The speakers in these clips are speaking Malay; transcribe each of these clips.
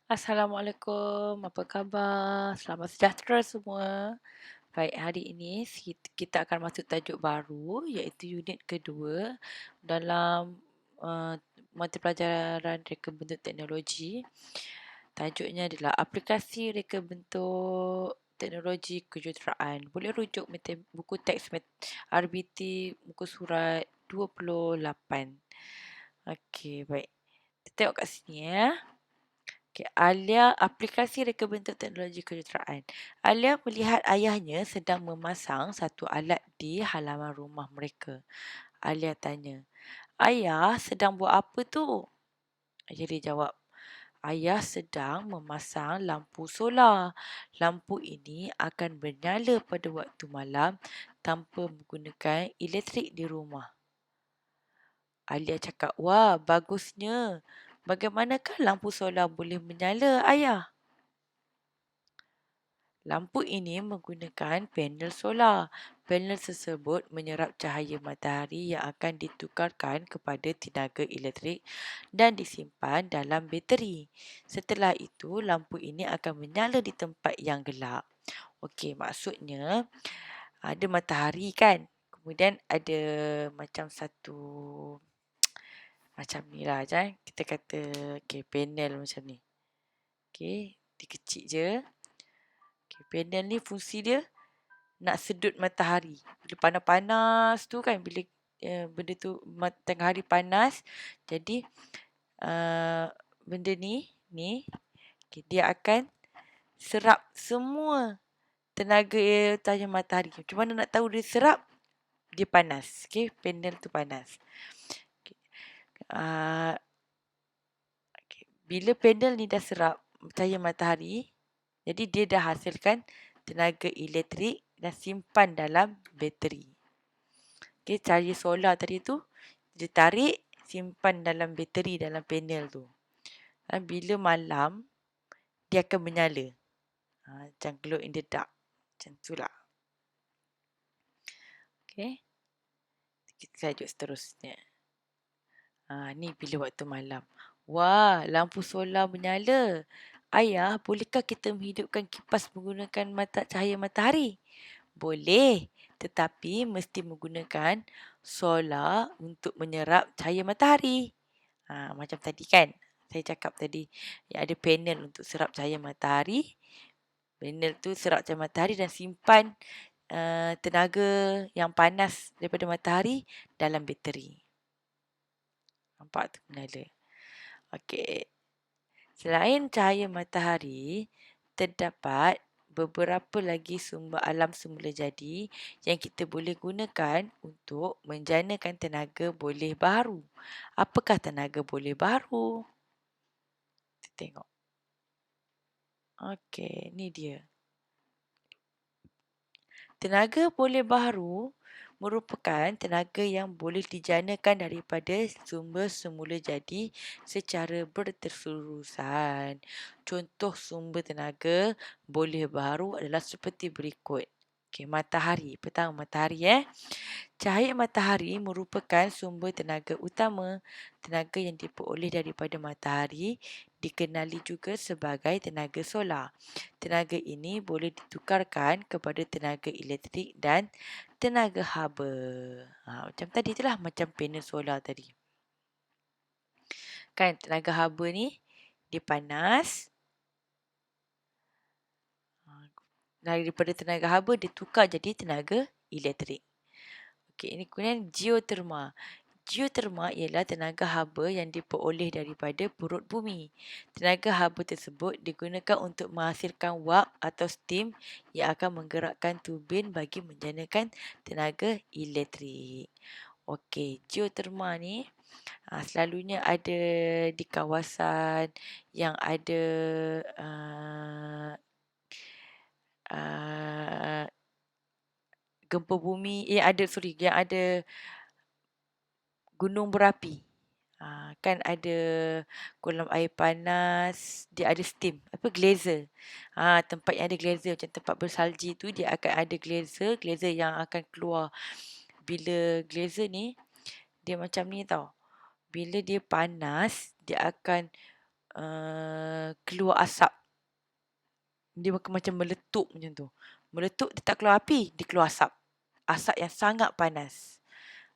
Assalamualaikum, apa khabar? Selamat sejahtera semua. Baik, hari ini kita akan masuk tajuk baru iaitu unit kedua dalam uh, mata pelajaran reka bentuk teknologi. Tajuknya adalah aplikasi reka bentuk teknologi kejuruteraan. Boleh rujuk buku teks RBT muka surat 28. Okey, baik. Kita tengok kat sini ya. Okay, Alia aplikasi reka bentuk teknologi kejuruteraan. Alia melihat ayahnya sedang memasang satu alat di halaman rumah mereka. Alia tanya, "Ayah sedang buat apa tu?" Jadi jawab, "Ayah sedang memasang lampu solar. Lampu ini akan bernyala pada waktu malam tanpa menggunakan elektrik di rumah." Alia cakap, "Wah, bagusnya. Bagaimanakah lampu solar boleh menyala, ayah?" Lampu ini menggunakan panel solar. Panel tersebut menyerap cahaya matahari yang akan ditukarkan kepada tenaga elektrik dan disimpan dalam bateri. Setelah itu, lampu ini akan menyala di tempat yang gelap. Okey, maksudnya ada matahari kan? Kemudian ada macam satu macam ni lah Jan. Kita kata panel macam ni. Okey, dikecil je. Panel ni fungsi dia nak sedut matahari. Bila panas-panas tu kan, bila benda tu tengah hari panas, jadi benda ni okay, dia akan serap semua tenaga cahaya matahari. Macam mana nak tahu dia serap? Dia panas. Okay, panel tu panas. Okay. Okay. Bila panel ni dah serap cahaya matahari, jadi dia dah hasilkan tenaga elektrik dan simpan dalam bateri. Okay, cahaya solar tadi tu dia tarik, simpan dalam bateri dalam panel tu. Dan bila malam dia akan menyala. Macam glow in the dark. Macam tu lah. Okay. Kita lanjut seterusnya. Ni bila waktu malam. Wah, lampu solar menyala. Ayah, bolehkah kita menghidupkan kipas menggunakan cahaya matahari? Boleh, tetapi mesti menggunakan solar untuk menyerap cahaya matahari. Macam tadi kan, saya cakap tadi yang ada panel untuk serap cahaya matahari. Panel tu serap cahaya matahari dan simpan tenaga yang panas daripada matahari dalam bateri. Nampak tu menyala. Okey. Selain cahaya matahari, terdapat beberapa lagi sumber alam semula jadi yang kita boleh gunakan untuk menjanakan tenaga boleh baharu. Apakah tenaga boleh baharu? Kita tengok. Okey, ni dia. Tenaga boleh baharu merupakan tenaga yang boleh dijanakan daripada sumber semula jadi secara berterusan. Contoh sumber tenaga boleh baharu adalah seperti berikut. Okey, matahari. Pertama, matahari. Cahaya matahari merupakan sumber tenaga utama. Tenaga yang diperoleh daripada matahari dikenali juga sebagai tenaga solar. Tenaga ini boleh ditukarkan kepada tenaga elektrik dan tenaga haba. Macam tadi itulah, macam panel solar tadi. Kan tenaga haba ni dia panas. Daripada tenaga haba dia tukar jadi tenaga elektrik. Okey, ini kemudian geoterma. Geoterma ialah tenaga haba yang diperoleh daripada perut bumi. Tenaga haba tersebut digunakan untuk menghasilkan wap atau steam yang akan menggerakkan turbin bagi menjanakan tenaga elektrik. Okey, geoterma ni selalunya ada di kawasan yang ada gempa bumi, yang ada gunung berapi. Kan ada kolam air panas, dia ada steam, glazer. Tempat yang ada glazer macam tempat bersalji tu dia akan ada glazer yang akan keluar. Bila glazer ni dia macam ni tau. Bila dia panas, dia akan keluar asap. Dia macam meletup macam tu. Meletup, dia tak keluar api, dia keluar asap. Asap yang sangat panas.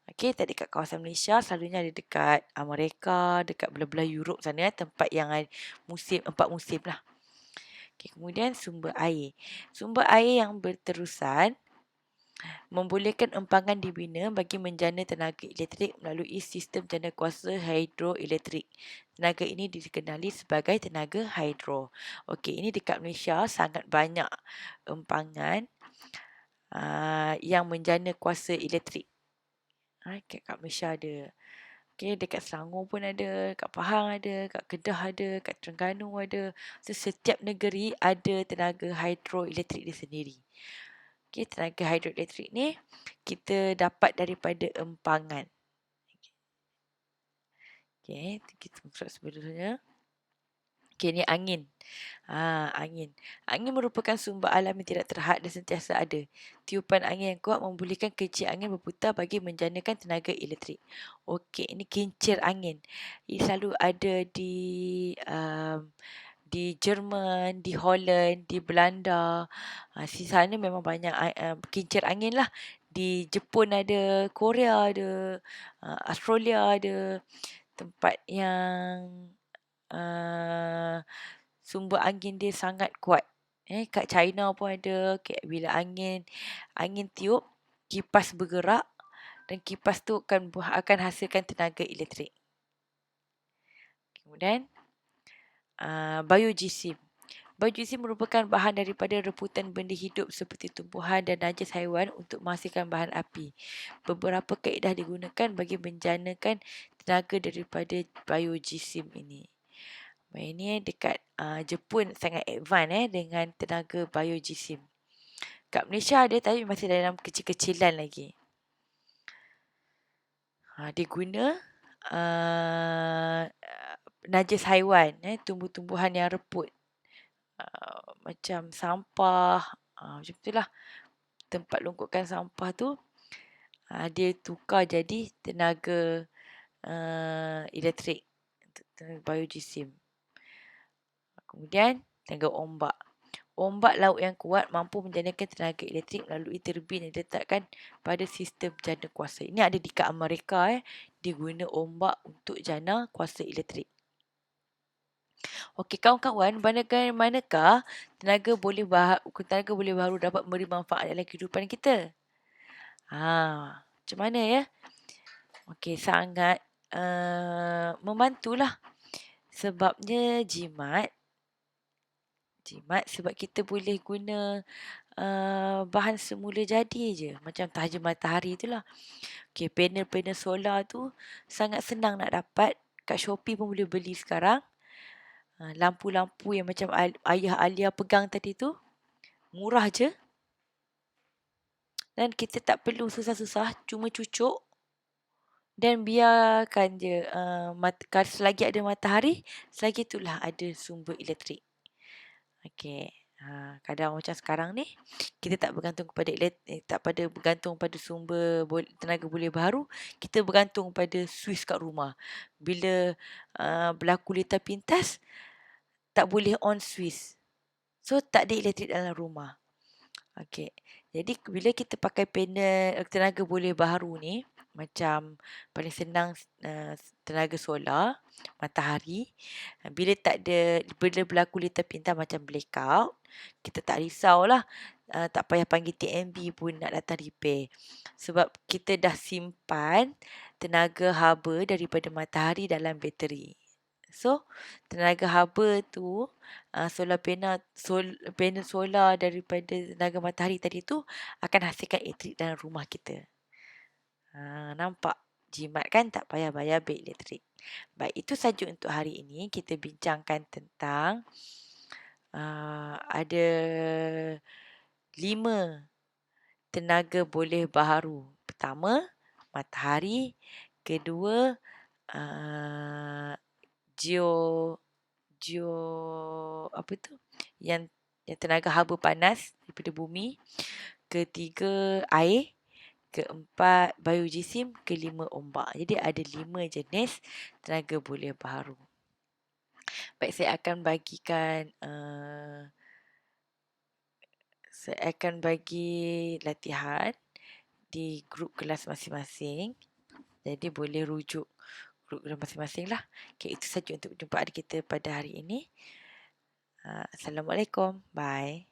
Okey, tak dekat kawasan Malaysia, selalunya ada dekat Amerika, dekat belah-belah Europe sana, tempat yang musim, 4 musim lah. Okey, kemudian sumber air. Sumber air yang berterusan membolehkan empangan dibina bagi menjana tenaga elektrik melalui sistem jana kuasa hidroelektrik. Tenaga ini dikenali sebagai tenaga hidro. Okey, ini dekat Malaysia sangat banyak empangan yang menjana kuasa elektrik. Kat Malaysia ada. Okay, dekat Selangor pun ada, kat Pahang ada, kat Kedah ada, kat Terengganu ada. So, setiap negeri ada tenaga hidroelektrik dia sendiri. Okay, tenaga hidroelektrik ni kita dapat daripada empangan. Okay, kita buka sebelumnya. Okay, ni angin. Angin. Angin merupakan sumber alam yang tidak terhad dan sentiasa ada. Tiupan angin yang kuat membolehkan kincir angin berputar bagi menjanakan tenaga elektrik. Okey, ini kincir angin. Ini selalu ada di Jerman, di Holland, di Belanda. Di sana memang banyak kincir angin lah. Di Jepun ada, Korea ada, Australia ada. Tempat yang sumber angin dia sangat kuat. Kat China pun ada. Bila angin tiup, kipas bergerak dan kipas tu akan hasilkan tenaga elektrik. Kemudian biogesim. Biogesim merupakan bahan daripada reputan benda hidup seperti tumbuhan dan najis haiwan untuk menghasilkan bahan api. Beberapa kaedah digunakan bagi menjanakan tenaga daripada biogesim ini. Ini dekat Jepun sangat advance dengan tenaga biogesim. Kat Malaysia ada tapi masih dalam kecil-kecilan lagi. Dia guna najis haiwan, tumbuh-tumbuhan yang reput. Macam sampah, macam itulah. Tempat longkotkan sampah tu, dia tukar jadi tenaga elektrik, tenaga biogesim. Kemudian tenaga ombak. Ombak laut yang kuat mampu menjanakan tenaga elektrik melalui turbin yang diletakkan pada sistem jana kuasa. Ini ada dekat Amerika. Dia guna ombak untuk jana kuasa elektrik. Okey, kawan-kawan, manakah tenaga boleh baru dapat memberi manfaat dalam kehidupan kita? Macam mana ya? Okey, sangat membantulah. Sebabnya jimat sebab kita boleh guna bahan semula jadi je. Macam taja matahari tu lah. Okay, panel-panel solar tu sangat senang nak dapat. Kat Shopee pun boleh beli sekarang. Lampu-lampu yang macam ayah Alia pegang tadi tu, murah je. Dan kita tak perlu susah-susah, cuma cucuk. Dan biarkan je selagi ada matahari, selagi itulah ada sumber elektrik. Okey. Kadang macam sekarang ni kita tak bergantung pada sumber tenaga boleh baru, kita bergantung pada suis kat rumah. Bila berlaku lita pintas, tak boleh on suis, so tak ada elektrik dalam rumah. Okey, jadi bila kita pakai panel tenaga boleh baru ni, macam paling senang tenaga solar, matahari. Bila berlaku lita pintar macam blackout, kita tak risaulah. Tak payah panggil TMB pun nak datang repair. Sebab kita dah simpan tenaga haba daripada matahari dalam bateri. So, tenaga haba tu, solar panel solar daripada tenaga matahari tadi tu akan hasilkan elektrik dalam rumah kita. Nampak? Jimat kan, tak payah bayar bil elektrik. Baik, itu saja untuk hari ini. Kita bincangkan tentang ada 5 tenaga boleh baharu. Pertama, matahari. Kedua, apa tu? Yang tenaga haba panas daripada bumi. Ketiga, air. Keempat, biogesim. Kelima, ombak. Jadi ada 5 jenis tenaga boleh baharu. Baik, saya akan bagi latihan di grup kelas masing-masing. Jadi boleh rujuk grup kelas masing-masing lah. Okay, itu saja untuk perjumpaan kita pada hari ini. Assalamualaikum. Bye.